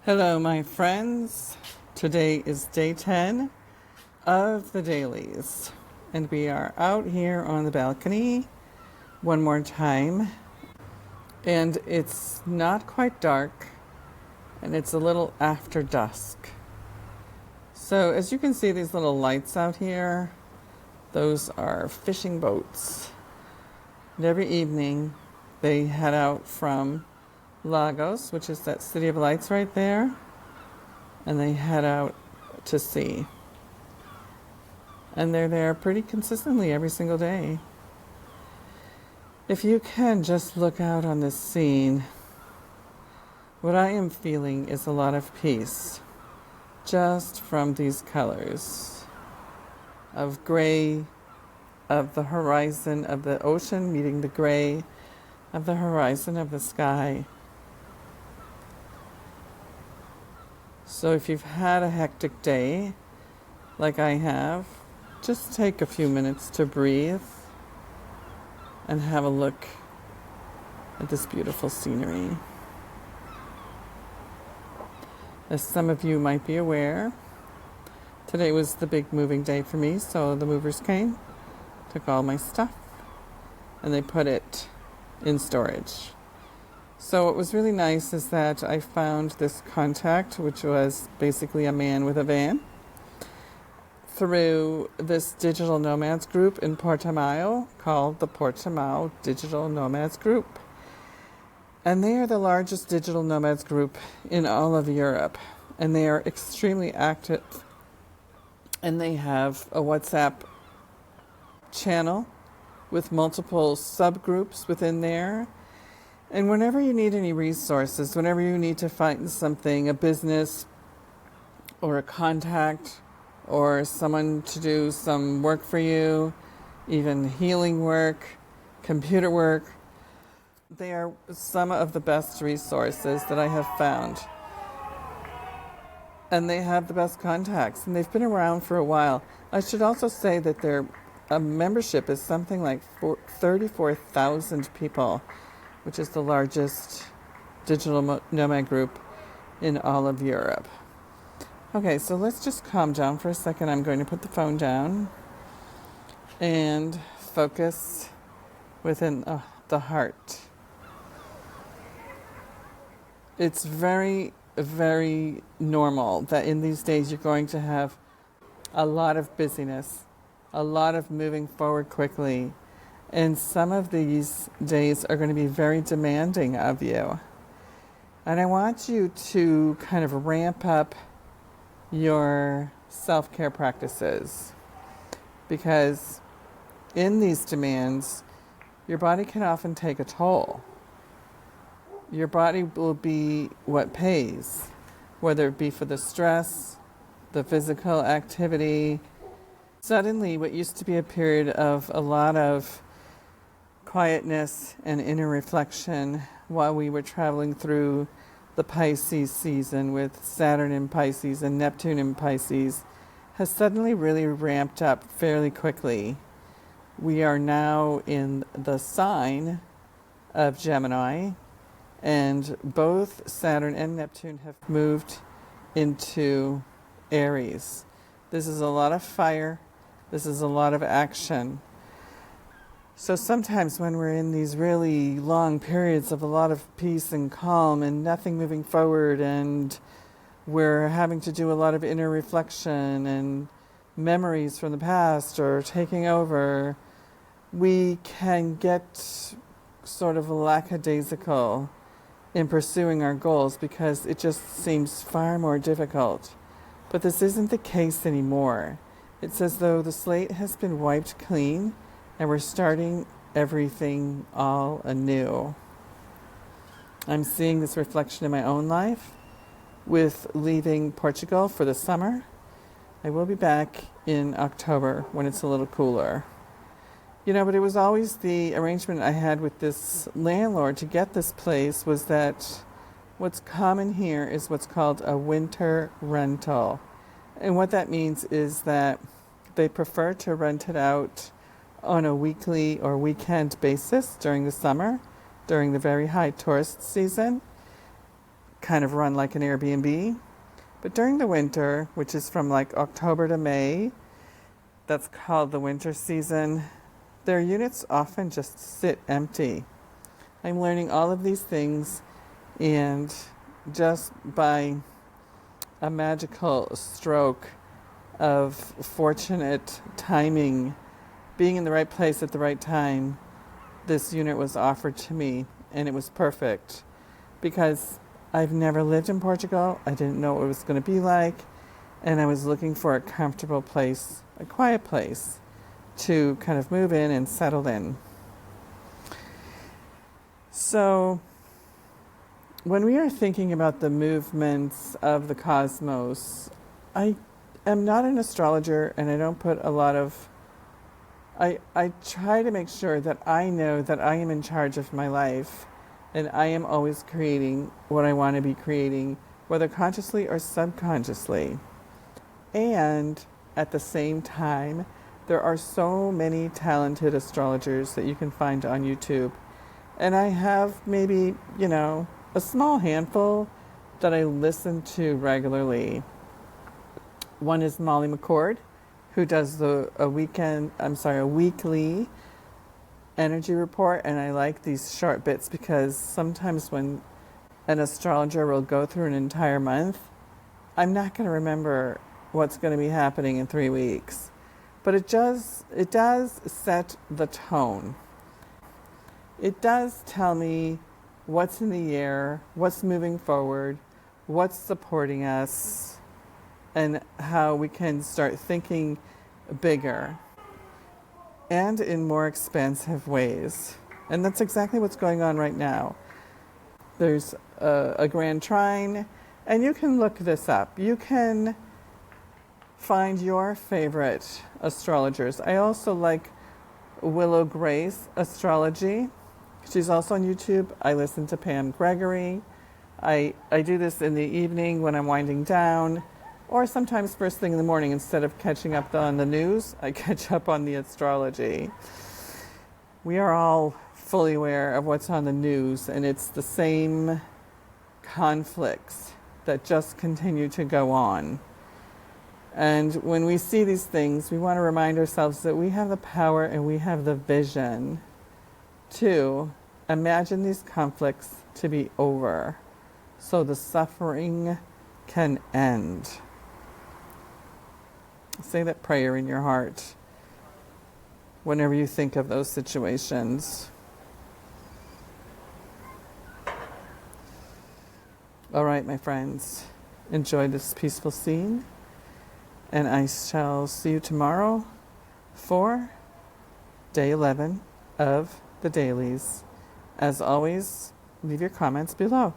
Hello, my friends. Today is day 10 of the Dailies, and we are out here on the balcony one more time, and it's not quite dark, and it's a little after dusk. So as you can see, these little lights out here, those are fishing boats. And every evening they head out from Lagos, which is that city of lights right there, and they head out to sea. And they're there pretty consistently every single day. If you can just look out on this scene, what I am feeling is a lot of peace just from these colors of gray, of the horizon of the ocean meeting the gray of the horizon of the sky. So if you've had a hectic day, like I have, just take a few minutes to breathe and have a look at this beautiful scenery. As some of you might be aware, today was the big moving day for me, so the movers came, took all my stuff, and they put it in storage. So what was really nice is that I found this contact, which was basically a man with a van, through this digital nomads group in Portimao called the Portimao Digital Nomads Group. And they are the largest digital nomads group in all of Europe. And they are extremely active. And they have a WhatsApp channel with multiple subgroups within there. And whenever you need any resources, whenever you need to find something, a business or a contact or someone to do some work for you, even healing work, computer work, they are some of the best resources that I have found. And they have the best contacts, and they've been around for a while. I should also say that their membership is something like 34,000 people, which is the largest digital nomad group in all of Europe. Okay, so let's just calm down for a second. I'm going to put the phone down and focus within the heart. It's very, very normal that in these days you're going to have a lot of busyness, a lot of moving forward quickly. And some of these days are going to be very demanding of you. And I want you to kind of ramp up your self-care practices, because in these demands, your body can often take a toll. Your body will be what pays, whether it be for the stress, the physical activity. Suddenly, what used to be a period of a lot of quietness and inner reflection while we were traveling through the Pisces season with Saturn in Pisces and Neptune in Pisces has suddenly really ramped up fairly quickly. We are now in the sign of Gemini, and both Saturn and Neptune have moved into Aries. This is a lot of fire. This is a lot of action. So sometimes when we're in these really long periods of a lot of peace and calm and nothing moving forward, and we're having to do a lot of inner reflection and memories from the past or taking over, we can get sort of lackadaisical in pursuing our goals because it just seems far more difficult. But this isn't the case anymore. It's as though the slate has been wiped clean and we're starting everything all anew. I'm seeing this reflection in my own life with leaving Portugal for the summer. I will be back in October when it's a little cooler. But it was always the arrangement I had with this landlord to get this place was that what's common here is what's called a winter rental. And what that means is that they prefer to rent it out on a weekly or weekend basis during the summer, during the very high tourist season, kind of run like an Airbnb. But during the winter, which is from like October to May, that's called the winter season, their units often just sit empty. I'm learning all of these things, and just by a magical stroke of fortunate timing, being in the right place at the right time, this unit was offered to me, and it was perfect because I've never lived in Portugal. I didn't know what it was going to be like, and I was looking for a comfortable place, a quiet place to kind of move in and settle in. So when we are thinking about the movements of the cosmos, I am not an astrologer, and I don't put a lot of... I try to make sure that I know that I am in charge of my life, and I am always creating what I want to be creating, whether consciously or subconsciously. And at the same time, there are so many talented astrologers that you can find on YouTube. And I have maybe, a small handful that I listen to regularly. One is Molly McCord, who does a weekly energy report, and I like these short bits because sometimes when an astrologer will go through an entire month, I'm not going to remember what's going to be happening in 3 weeks. But it does set the tone. It does tell me what's in the air, what's moving forward, what's supporting us, and how we can start thinking bigger and in more expansive ways. And that's exactly what's going on right now. There's a grand trine, and you can look this up. You can find your favorite astrologers. I also like Willow Grace Astrology. She's also on YouTube. I listen to Pam Gregory. I do this in the evening when I'm winding down, or sometimes first thing in the morning. Instead of catching up on the news, I catch up on the astrology. We are all fully aware of what's on the news, and it's the same conflicts that just continue to go on. And when we see these things, we want to remind ourselves that we have the power and we have the vision to imagine these conflicts to be over so the suffering can end. Say that prayer in your heart whenever you think of those situations. All right, my friends, enjoy this peaceful scene, and I shall see you tomorrow for day 11 of the Dailies. As always, leave your comments below.